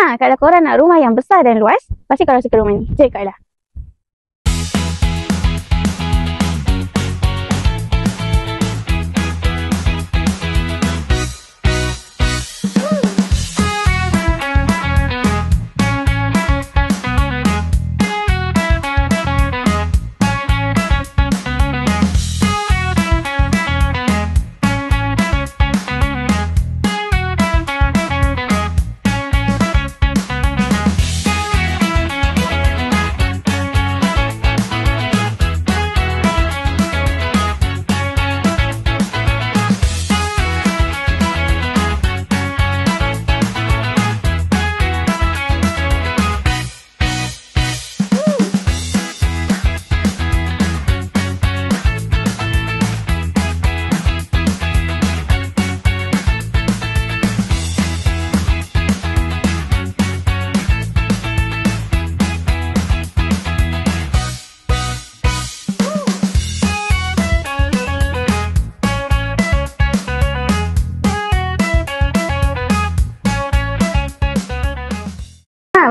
Kalau korang nak rumah yang besar dan luas, pasti korang suka rumah ni. Check out lah.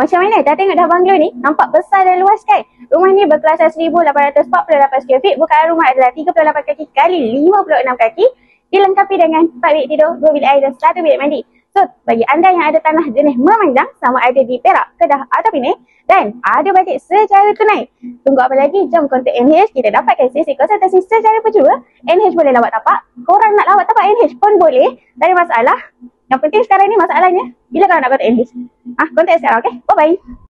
Macam mana? Dah tengok dah banglo ni? Nampak besar dan luas kan? Rumah ni berkeluasan 1848 square feet. Bukaan rumah adalah 38 kaki kali 56 kaki. Dilengkapi dengan 4 bilik tidur, 2 bilik air dan 1 bilik mandi. So, bagi anda yang ada tanah jenis memanjang, sama ada di Perak, Kedah atau Penang, dan ada bajet secara tunai, tunggu apa lagi? Jom kontak NH. Kita dapatkan sesi konsultasi secara percuma. NH boleh lawat tapak. Korang nak lawat tapak NH pun boleh. Tak ada masalah. Yang penting sekarang ni masalahnya, bila korang nak kontak NH? Kontak sekarang, okay? Bye-bye.